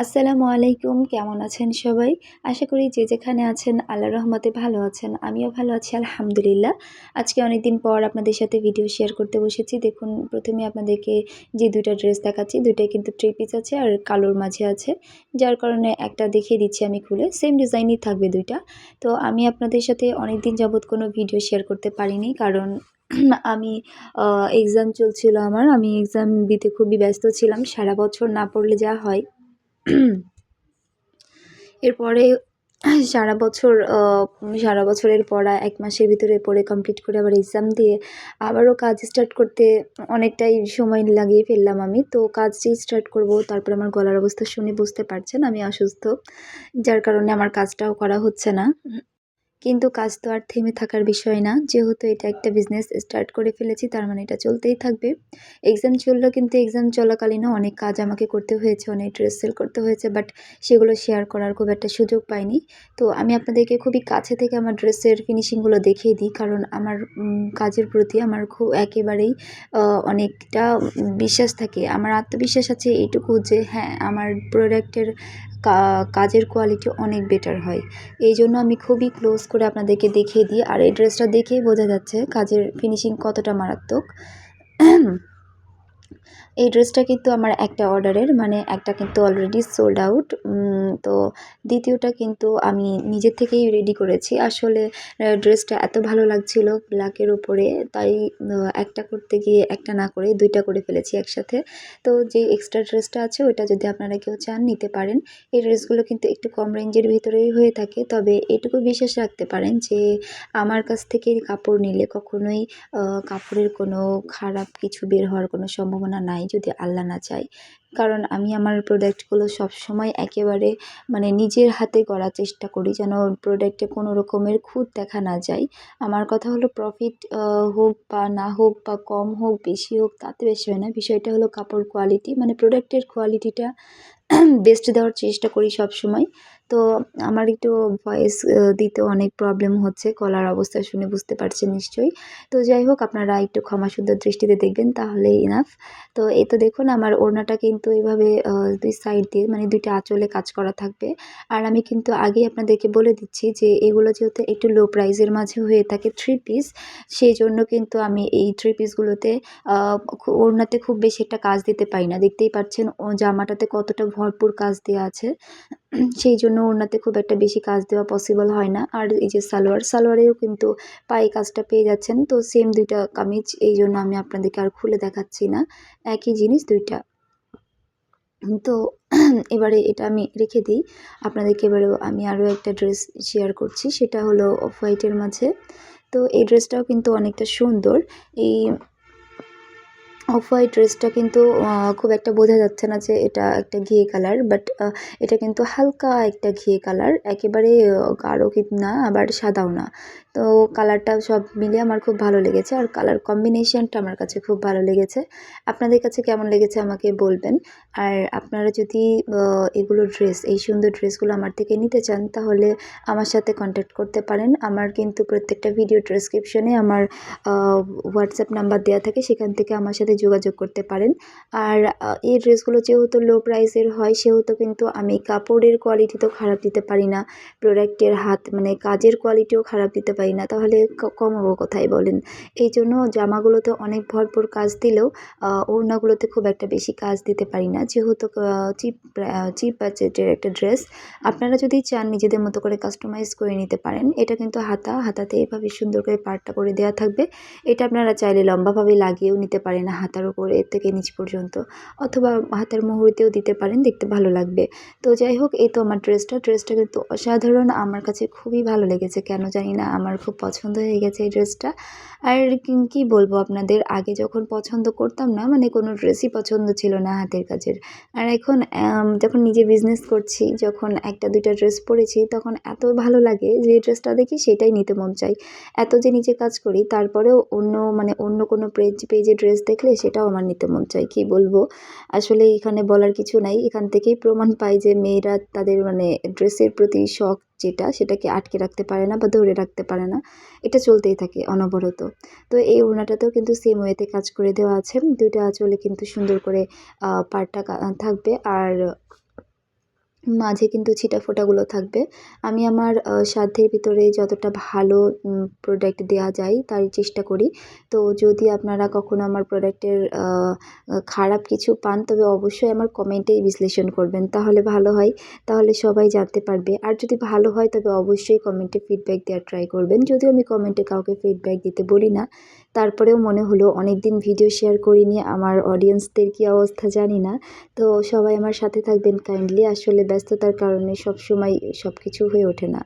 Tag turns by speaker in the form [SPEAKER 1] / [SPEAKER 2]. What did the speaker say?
[SPEAKER 1] আসসালামু আলাইকুম। কেমন আছেন সবাই? আশা করি যে যেখানে আছেন আল্লাহর রহমতে ভালো আছেন। আমিও ভালো আছি আলহামদুলিল্লাহ। আজকে অনেকদিন পর আপনাদের সাথে ভিডিও শেয়ার করতে বসেছি। দেখুন, প্রথমে আপনাদেরকে যে ২ টা ড্রেস দেখাচ্ছি, ২ টাই কিন্তু 3 পিস আছে আর কালোর মাঝে আছে। যার কারণে একটা দেখিয়ে দিচ্ছি আমি খুলে। সেম ডিজাইনই থাকবে ২ টা। তো আমি আপনাদের সাথে অনেকদিন যাবত কোনো ভিডিও শেয়ার করতে পারিনি, কারণ আমি এক্সাম চলছিল আমার। আমি এক্সাম দিতে খুবই ব্যস্ত ছিলাম। সারা বছর না পড়লে যা হয়। এরপরে সারা বছরের পড়া ১ মাসের ভিতরে পড়ে কমপ্লিট করে আবার এক্সাম দিয়ে আবারও কাজ স্টার্ট করতে অনেকটাই সময় লাগিয়ে ফেললাম আমি। তো কাজ যে স্টার্ট করব, তারপরে আমার গলার অবস্থা শুনে বুঝতে পারছেন আমি অসুস্থ। যার কারণে আমার কাজটাও করা হচ্ছে না। কিন্তু কাজ তো আর থেমে থাকার বিষয় না। যেহেতু এটা একটা বিজনেস স্টার্ট করে ফেলেছি, তার মানে এটা চলতেই থাকবে। এক্সাম চলল, কিন্তু এক্সাম চলাকালীনও অনেক কাজ আমাকে করতে হয়েছে, অনেক ড্রেস সেল করতে হয়েছে, বাট সেগুলো শেয়ার করার খুব একটা সুযোগ পাইনি। তো আমি আপনাদেরকে খুবই কাছে থেকে আমার ড্রেসের ফিনিশিংগুলো দেখিয়ে দিই, কারণ আমার কাজের প্রতি আমার একেবারেই অনেকটা বিশ্বাস থাকে। আমার আত্মবিশ্বাস আছে এইটুকু যে হ্যাঁ, আমার প্রোডাক্টের কাজের কোয়ালিটি অনেক বেটার হয়। এইজন্য আমি খুবই ক্লোজ করে আপনাদেরকে দেখিয়ে দিই। আর এই ড্রেসটা দেখেই বোঝা যাচ্ছে কাজের ফিনিশিং কতটা মারাত্মক। এই ড্রেসটা কিন্তু আমার একটা অর্ডারের, মানে একটা কিন্তু অলরেডি সোল্ড আউট। তো দ্বিতীয়টা কিন্তু আমি নিজের থেকেই রেডি করেছি। আসলে ড্রেসটা এত ভালো লাগছিল ব্ল্যাকের উপরে, তাই একটা করতে গিয়ে একটা না করে ২ টা করে ফেলেছি একসাথে। তো যে এক্সট্রা ড্রেসটা আছে ওইটা যদি আপনারা কেউ চান নিতে পারেন। এই ড্রেসগুলো কিন্তু একটু কম রেঞ্জের ভিতরেই হয়ে থাকে, তবে এটুকু বিশ্বাস রাখতে পারেন যে আমার কাছ থেকে কাপড় নিলে কখনোই কাপড়ের কোনো খারাপ কিছু বের হওয়ার কোনো সম্ভাবনা নাই, যদি আল্লাহ না চায়। কারণ আমি আমার প্রোডাক্টগুলো সবসময় একেবারে মানে নিজের হাতে গড়ার চেষ্টা করি, যেন প্রোডাক্টে কোনো রকমের খুঁত দেখা না যায়। আমার কথা হলো প্রফিট হোক বা না হোক, বা কম হোক বেশি হোক, তাতে বিষয় না। বিষয়টা হলো কাপড় কোয়ালিটি, মানে প্রোডাক্টের কোয়ালিটিটা বেস্ট দেওয়ার চেষ্টা করি সবসময়। তো আমার একটু ভয়েস দিতেও অনেক প্রবলেম হচ্ছে, গলার অবস্থা শুনে বুঝতে পারছেন নিশ্চয়ই। তো যাই হোক, আপনারা একটু ক্ষমা সুন্দর দৃষ্টিতে দেখবেন, তাহলেই ইনাফ। তো এই তো দেখুন, আমার ওড়নাটা কিন্তু এভাবে ২ সাইড দিয়ে, মানে ২ টা আঁচলে কাজ করা থাকবে। আর আমি কিন্তু আগেই আপনাদেরকে বলে দিচ্ছি যে এগুলো যেহেতু একটু লো প্রাইসের মাঝে হয়ে থাকে 3 পিস, সেজন্য কিন্তু আমি এই 3 পিসগুলোতে ওড়নাতে খুব বেশি একটা কাজ দিতে পারি না। দেখতেই পাচ্ছেন জামাটাতে কতটা ভরপুর কাজ দেওয়া আছে। সেই জন্য ওড়নাতে খুব একটা বেশি কাজ দেওয়া পসিবল হয় না। আর এই যে সালোয়ারেও কিন্তু পায়ে কাজটা পেয়ে যাচ্ছেন। তো সেম ২ টা কামিজ, এইজন্য আমি আপনাদেরকে আর খুলে দেখাচ্ছি না। একই জিনিস ২ টা। তো এবারে এটা আমি রেখে দিই। আপনাদেরকে এবারেও আমি আরও একটা ড্রেস শেয়ার করছি, সেটা হলো অফ হোয়াইটের মাঝে। তো এই ড্রেসটাও কিন্তু অনেকটা সুন্দর। এই অফ হোয়াইট ড্রেসটা কিন্তু খুব একটা বোঝা যাচ্ছে না যে এটা একটা ঘিয়ে কালার, বাট এটা কিন্তু হালকা একটা ঘিয়ে কালার, একেবারে গাঢ় না, আবার সাদাও না। তো কালারটা সব মিলিয়ে আমার খুব ভালো লেগেছে, আর কালার কম্বিনেশনটা আমার কাছে খুব ভালো লেগেছে। আপনাদের কাছে কেমন লেগেছে আমাকে বলবেন। আর আপনারা যদি এগুলো এই সুন্দর ড্রেসগুলো আমার থেকে নিতে চান, তাহলে আমার সাথে কন্ট্যাক্ট করতে পারেন। আমার কিন্তু প্রত্যেকটা ভিডিও ডেসক্রিপশনে আমার হোয়াটসঅ্যাপ নাম্বার দেওয়া থাকে, সেখান থেকে আমার সাথে যোগাযোগ করতে পারেন। আর এই ড্রেসগুলো যেহেতু লো প্রাইসের হয়, সেহেতু কিন্তু আমি কাপড়ের কোয়ালিটি তো খারাপ দিতে পারি না, প্রোডাক্টের মানে কাজের কোয়ালিটিও খারাপ দিতে পারি না, তাহলে কমাবো কোথায় বলেন। এই জন্য জামাগুলোতে অনেক ভরপুর কাজ দিলেও ওড়নাগুলোতে খুব একটা বেশি কাজ দিতে পারি না, যেহেতু চিপ বাজেটের একটা ড্রেস। আপনারা যদি চান নিজেদের মতো করে কাস্টমাইজ করে নিতে পারেন। এটা কিন্তু হাতাতে এভাবে সুন্দর করে পাড়টা করে দেওয়া থাকবে। এটা আপনারা চাইলে লম্বাভাবে লাগিয়েও নিতে পারেন হাতার উপরে থেকে নিচ পর্যন্ত, অথবা হাতার মুহুরিতেও দিতে পারেন, দেখতে ভালো লাগবে। তো যাই হোক, এই তো আমার ড্রেসটা কিন্তু অসাধারণ, আমার কাছে খুবই ভালো লেগেছে, কেন জানি না আমার খুব পছন্দ হয়ে গেছে এই ড্রেসটা। আর কি বলবো আপনাদের, আগে যখন পছন্দ করতাম না, মানে কোনো ড্রেসই পছন্দ ছিল না হাতের কাজের, আর এখন যখন নিজে বিজনেস করছি, যখন ১টা ২টা ড্রেস পরেছি, তখন এত ভালো লাগে যে ড্রেসটা দেখি সেটাই নিতে মন চাই। এত যে নিজে কাজ করি, তারপরেও অন্য কোনো পেজে ড্রেস দেখলে সেটাও আমার নিতে মন চায়। কী বলবো, আসলে এখানে বলার কিছু নাই। এখান থেকেই প্রমাণ পাই যে মেয়েরা তাদের মানে ড্রেসের প্রতি শখ যেটা, সেটাকে আটকে রাখতে পারে না বা ধরে রাখতে পারে না। এটা চলতেই থাকে অনবরত। তো এই ওড়নাটাতেও কিন্তু সেম ওয়েতে কাজ করে দেওয়া আছে। ২ টা আঁচলে কিন্তু সুন্দর করে পাড়টা থাকবে। আর মাঝে কিন্তু ছিটা ফোঁটাগুলো থাকবে। আমি আমার সাধ্যের ভিতরে যতটা ভালো প্রোডাক্ট দেয়া যায় তারই চেষ্টা করি। তো যদি আপনারা কখনো আমার প্রোডাক্টের খারাপ কিছু পান তবে অবশ্যই আমার কমেন্টেই বিশ্লেষণ করবেন। তাহলে ভালো হয়। তাহলে সবাই জানতে পারবে। আর যদি ভালো হয় তবে অবশ্যই কমেন্টে ফিডব্যাক দেওয়ার ট্রাই করবেন। যদিও আমি কমেন্টে কাউকে ফিডব্যাক দিতে বলি না। তারপরেও মনে হলো অনেকদিন ভিডিও শেয়ার করিনি, আমার অডিয়েন্সদের কী অবস্থা জানি না। তো সবাই আমার সাথে থাকবেন কাইন্ডলি। আসলে ব্যস্ততার কারণে সবসময় সবকিছু হয়ে ওঠে না।